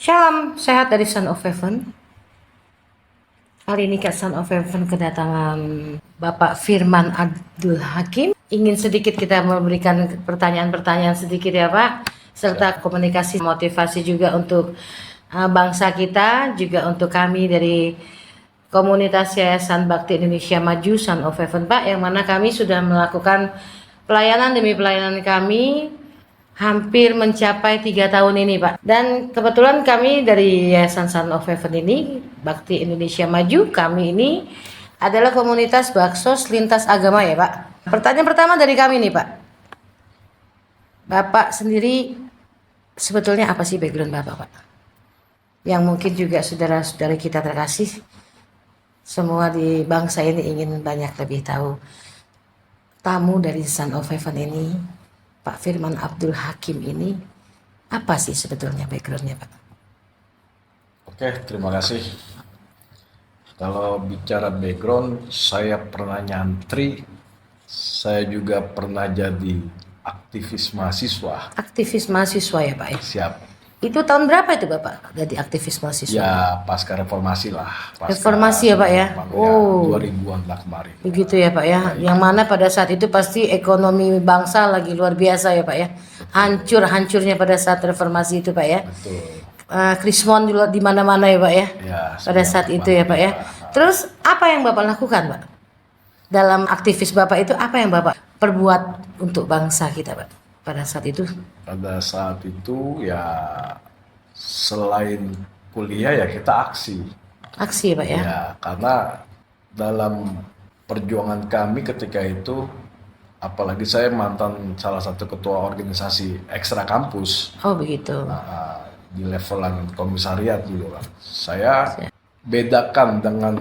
Shalom, sehat dari Son of Heaven. Kali ini Son of Heaven kedatangan Bapak Firman Abdul Hakim. Ingin sedikit kita memberikan pertanyaan-pertanyaan sedikit ya Pak, serta komunikasi motivasi juga untuk bangsa kita, juga untuk kami dari komunitas Yayasan Bakti Indonesia Maju Son of Heaven Pak, yang mana kami sudah melakukan pelayanan demi pelayanan kami hampir mencapai 3 tahun ini Pak. Dan kebetulan kami dari Yayasan Son of Heaven ini, Bakti Indonesia Maju, kami ini adalah komunitas baksos lintas agama ya Pak. Pertanyaan pertama dari kami nih Pak. Bapak sendiri sebetulnya apa sih background Bapak Pak? Yang mungkin juga saudara-saudari kita terkasih semua di bangsa ini ingin banyak lebih tahu. Tamu dari Son of Heaven ini, Pak Firman Abdul Hakim ini, apa sih sebetulnya backgroundnya Pak? Oke, terima kasih. Kalau bicara background, saya pernah nyantri, saya juga pernah jadi aktivis mahasiswa. Aktivis mahasiswa ya Pak ya? Siap. Itu tahun berapa itu Bapak jadi aktivis mahasiswa? Ya, pasca reformasi lah. Reformasi ya Pak ya? Oh. 2000-an lah kemarin. Begitu ya Pak ya? Yang mana pada saat itu pasti ekonomi bangsa lagi luar biasa ya Pak ya? Hancur-hancurnya pada saat reformasi itu Pak ya? Betul. Krismon di mana-mana ya Pak ya? Ya, pada saat itu ya Pak ya? Terus apa yang Bapak lakukan Pak? Dalam aktivis Bapak itu apa yang Bapak perbuat untuk bangsa kita Pak? Pada saat itu? Pada saat itu ya selain kuliah ya kita aksi. Aksi ya Pak ya? Ya, karena dalam perjuangan kami ketika itu, apalagi saya mantan salah satu ketua organisasi ekstra kampus. Oh begitu. Di levelan komisariat juga kan. Saya bedakan dengan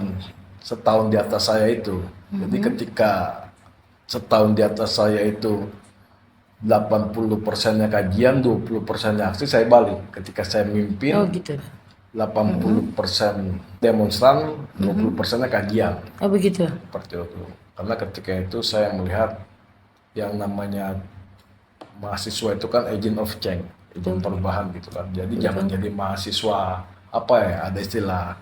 setahun di atas saya itu. Jadi ketika setahun di atas saya itu 80%-nya kajian, 20%-nya aksi, saya balik. Ketika saya mimpin, Oh gitu. 80% demonstran, 20%-nya kajian. Oh begitu. Seperti itu. Karena ketika itu saya melihat yang namanya mahasiswa itu kan agent of change, agent perubahan gitu kan. Jadi jangan jadi mahasiswa apa ya, ada istilah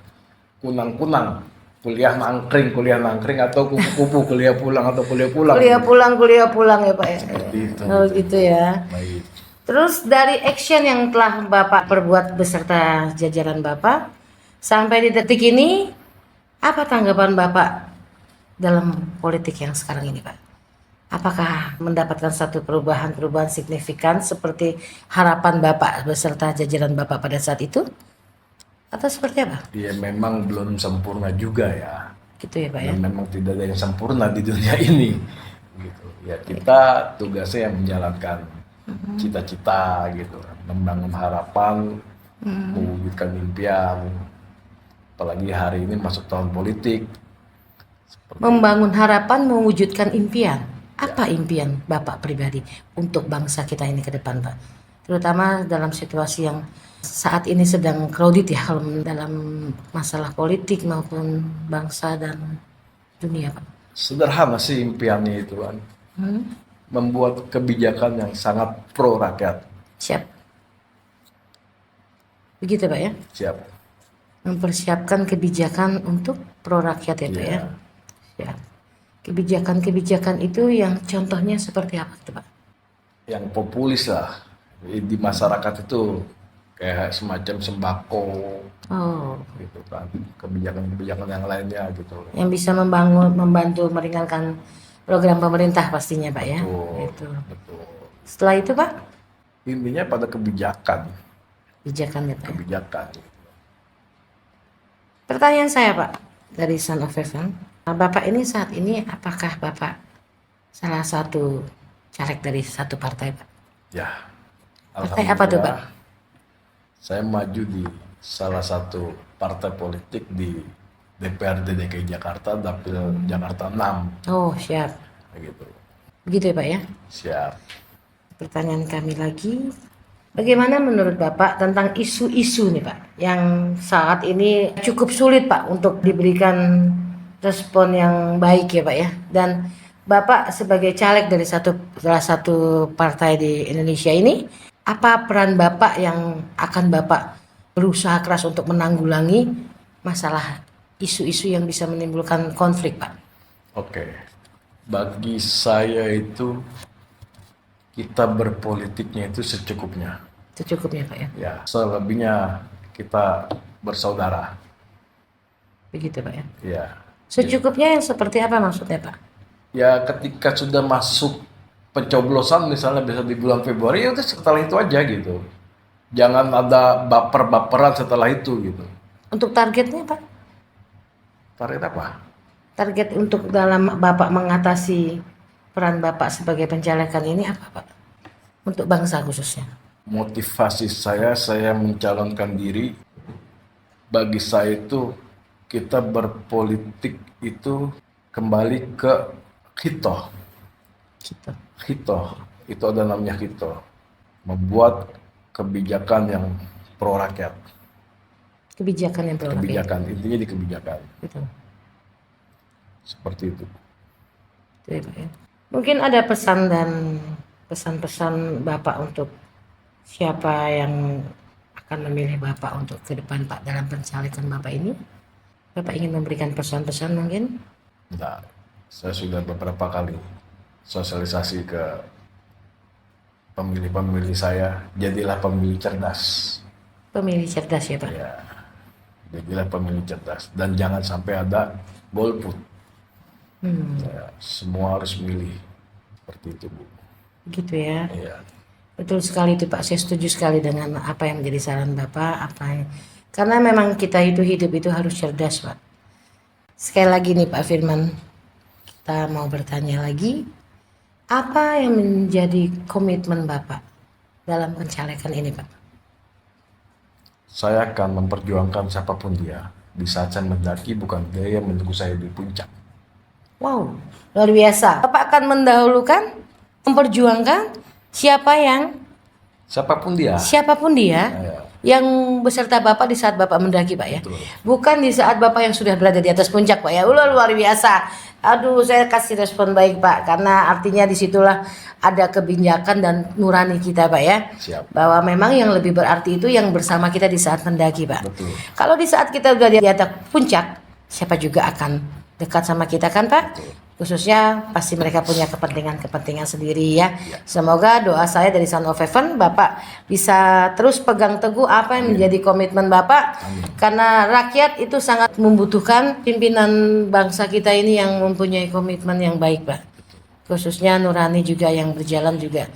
kunang-kunang, kuliah nangkring atau kupu-kupu, kuliah pulang. Kuliah pulang ya Pak ya. Seperti itu. Oh gitu ya. Baik. Terus dari action yang telah Bapak perbuat beserta jajaran Bapak sampai di detik ini, apa tanggapan Bapak dalam politik yang sekarang ini Pak? Apakah mendapatkan satu perubahan signifikan seperti harapan Bapak beserta jajaran Bapak pada saat itu? Atau seperti apa? Ya memang belum sempurna juga ya. Gitu ya Pak ya. Dan memang tidak ada yang sempurna di dunia ini. Gitu. Ya kita tugasnya yang menjalankan cita-cita gitu, membangun harapan, mewujudkan impian. Apalagi hari ini masuk tahun politik. Membangun harapan, mewujudkan impian. Apa impian Bapak pribadi untuk bangsa kita ini ke depan Pak? Terutama dalam situasi yang saat ini sedang crowded ya, kalau dalam masalah politik maupun bangsa dan dunia Pak. Sederhana sih impiannya itu kan. Membuat kebijakan yang sangat pro rakyat. Siap. Begitu Pak ya? Siap. Mempersiapkan kebijakan untuk pro rakyat ya Pak ya? Siap. Kebijakan-kebijakan itu yang contohnya seperti apa itu Pak? Yang populis lah. Di masyarakat itu kayak semacam sembako. Oh. Gitu kan. Kebijakan-kebijakan yang lainnya gitu. Yang bisa membantu meringankan program pemerintah pastinya Pak ya. Betul. Setelah itu Pak? Intinya pada kebijakan. Kebijakan ya Pak. Kebijakan. Pertanyaan saya Pak dari Son of Heaven. Bapak ini saat ini apakah Bapak salah satu caleg dari satu partai Pak? Ya. Partai apa tuh Pak? Saya maju di salah satu partai politik di DPRD DKI Jakarta, dapil Jakarta 6. Oh siap. Begitu. Begitu ya Pak ya? Siap. Pertanyaan kami lagi, bagaimana menurut Bapak tentang isu-isu nih Pak, yang saat ini cukup sulit Pak untuk diberikan respon yang baik ya Pak ya. Dan Bapak sebagai caleg dari salah satu partai di Indonesia ini, apa peran Bapak yang akan Bapak berusaha keras untuk menanggulangi masalah isu-isu yang bisa menimbulkan konflik, Pak? Oke, bagi saya itu kita berpolitiknya itu secukupnya. Secukupnya, Pak ya. Ya, selebihnya kita bersaudara. Begitu, Pak ya. Ya, Secukupnya yang seperti apa maksudnya, Pak? ya ketika sudah masuk pencoblosan misalnya bisa di bulan Februari, ya udah setelah itu aja gitu. Jangan ada baper-baperan setelah itu gitu. Untuk targetnya, Pak? Target apa? Target untuk dalam Bapak mengatasi peran Bapak sebagai pencalekan ini apa, Pak? Untuk bangsa khususnya. Motivasi saya mencalonkan diri. Bagi saya itu kita berpolitik itu kembali ke hitoh. Gitu. Hitoh, itu ada namanya hitoh. Membuat kebijakan yang pro rakyat. Kebijakan yang pro rakyat. Kebijakan, intinya di kebijakan. Gitu. Seperti itu. Itu ya, Pak ya. Mungkin ada pesan dan pesan-pesan Bapak untuk siapa yang akan memilih Bapak untuk ke depan, Pak, dalam pencalekan Bapak ini? Bapak ingin memberikan pesan-pesan mungkin? Nah, saya sudah beberapa kali sosialisasi ke pemilih-pemilih saya, jadilah pemilih cerdas. Pemilih cerdas ya, Pak? Ya, jadilah pemilih cerdas. Dan jangan sampai ada golput. Ya, semua harus milih. Seperti itu, Bu. Gitu ya. Ya. Betul sekali itu, Pak. Saya setuju sekali dengan apa yang menjadi saran Bapak. Karena memang kita itu hidup itu harus cerdas, Pak. Sekali lagi nih Pak Firman, kita mau bertanya lagi. Apa yang menjadi komitmen Bapak dalam pencalekan ini, Pak? Saya akan memperjuangkan siapapun dia. Di saat saya mendaki, bukan dia yang menunggu saya di puncak. Wow, luar biasa. Bapak akan mendahulukan, memperjuangkan Siapapun dia. siapapun dia Ya, yang beserta Bapak di saat Bapak mendaki, Pak ya. betul. Bukan di saat Bapak yang sudah berada di atas puncak, Pak ya. Luar biasa. Aduh, saya kasih respon baik, Pak, karena artinya disitulah ada kebijakan dan nurani kita, Pak ya. Siap. Bahwa memang yang lebih berarti itu yang bersama kita di saat mendaki, Pak. Betul. Kalau di saat kita udah di atas puncak, siapa juga akan dekat sama kita kan, Pak? Betul. Khususnya pasti mereka punya kepentingan sendiri ya. Semoga doa saya dari Son of Heaven, Bapak bisa terus pegang teguh apa yang menjadi komitmen Bapak. Amin. Karena rakyat itu sangat membutuhkan pimpinan bangsa kita ini yang mempunyai komitmen yang baik, Pak. Khususnya nurani juga yang berjalan juga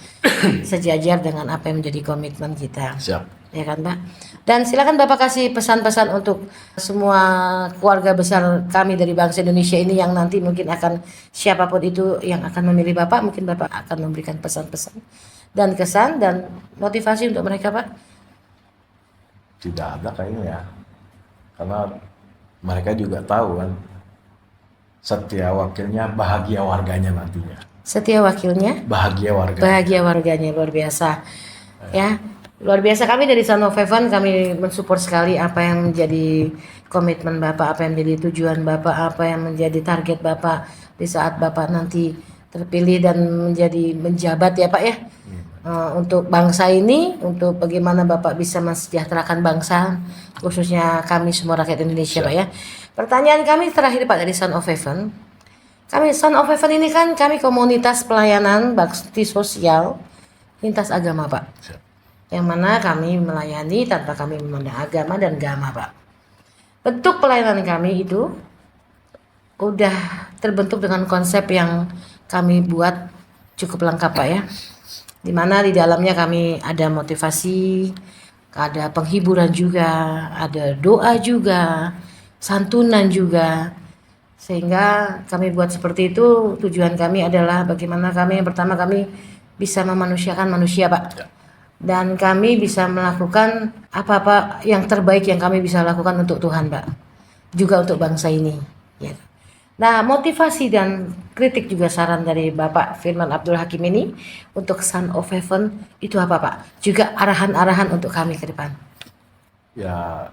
sejajar dengan apa yang menjadi komitmen kita. Siap. Ya kan, Pak? Dan silakan Bapak kasih pesan-pesan untuk semua keluarga besar kami dari bangsa Indonesia ini yang nanti mungkin akan siapapun itu yang akan memilih Bapak, mungkin Bapak akan memberikan pesan-pesan dan kesan dan motivasi untuk mereka, Pak. Tidak ada kayaknya ya. Karena mereka juga tahu kan, setia wakilnya bahagia warganya nantinya. Setia wakilnya, Bahagia warganya. bahagia warganya, luar biasa. Ya, luar biasa. Kami dari Son of Heaven, kami mensupport sekali apa yang menjadi komitmen Bapak, apa yang menjadi tujuan Bapak, apa yang menjadi target Bapak di saat Bapak nanti terpilih dan menjadi menjabat ya, Pak ya. Untuk bangsa ini, untuk bagaimana Bapak bisa mensejahterakan bangsa, khususnya kami semua rakyat Indonesia, Pak ya. Pertanyaan kami terakhir, Pak, dari Son of Heaven. Kami Son of Heaven ini kan kami komunitas pelayanan bakti sosial lintas agama, Pak. Siap. Yang mana kami melayani tanpa kami memandang agama dan agama, Pak. Bentuk pelayanan kami itu udah terbentuk dengan konsep yang kami buat cukup lengkap, Pak ya. Dimana di dalamnya kami ada motivasi, ada penghiburan juga, ada doa juga, santunan juga. Sehingga kami buat seperti itu, tujuan kami adalah bagaimana kami yang pertama kami bisa memanusiakan manusia, Pak. Ya. Dan kami bisa melakukan apa-apa yang terbaik yang kami bisa lakukan untuk Tuhan, Pak. Juga untuk bangsa ini. Ya. Nah, motivasi dan kritik juga saran dari Bapak Firman Abdul Hakim ini untuk Son of Heaven itu apa, Pak? Juga arahan-arahan untuk kami ke depan. Ya,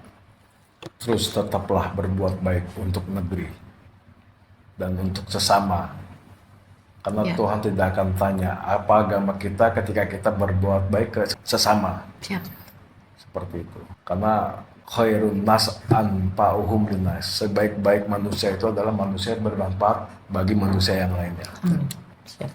terus tetaplah berbuat baik untuk negeri dan untuk sesama. Karena Ya. Tuhan tidak akan tanya apa agama kita ketika kita berbuat baik ke sesama. Siap. seperti itu. Karena khairun nas anfa'uhum linnas. Sebaik-baik manusia itu adalah manusia yang bermanfaat bagi manusia yang lainnya. Siap.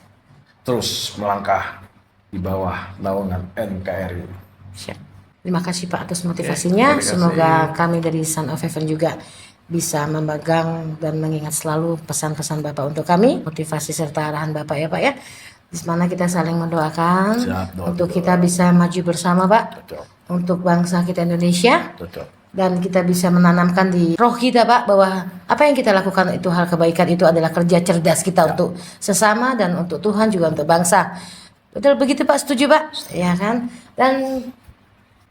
Terus melangkah di bawah naungan NKRI. Siap. Terima kasih Pak atas motivasinya. Terima kasih. Semoga kami dari Son of Heaven juga bisa memegang dan mengingat selalu pesan-pesan Bapak untuk kami, motivasi serta arahan Bapak ya Pak ya. Di mana kita saling mendoakan Siap, doa. untuk kita bisa maju bersama Pak, Cocok, untuk bangsa kita Indonesia, cocok. dan kita bisa menanamkan di roh kita Pak bahwa apa yang kita lakukan itu hal kebaikan, itu adalah kerja cerdas kita untuk sesama dan untuk Tuhan juga untuk bangsa. Betul begitu Pak, setuju Pak? Ya kan? Dan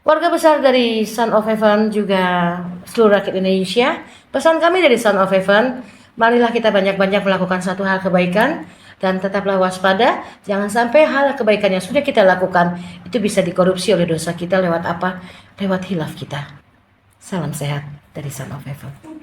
warga besar dari Son of Heaven juga seluruh rakyat Indonesia, pesan kami dari Son of Heaven, marilah kita banyak-banyak melakukan satu hal kebaikan dan tetaplah waspada, jangan sampai hal kebaikan yang sudah kita lakukan itu bisa dikorupsi oleh dosa kita lewat apa? Lewat hilaf kita. Salam sehat dari Son of Heaven.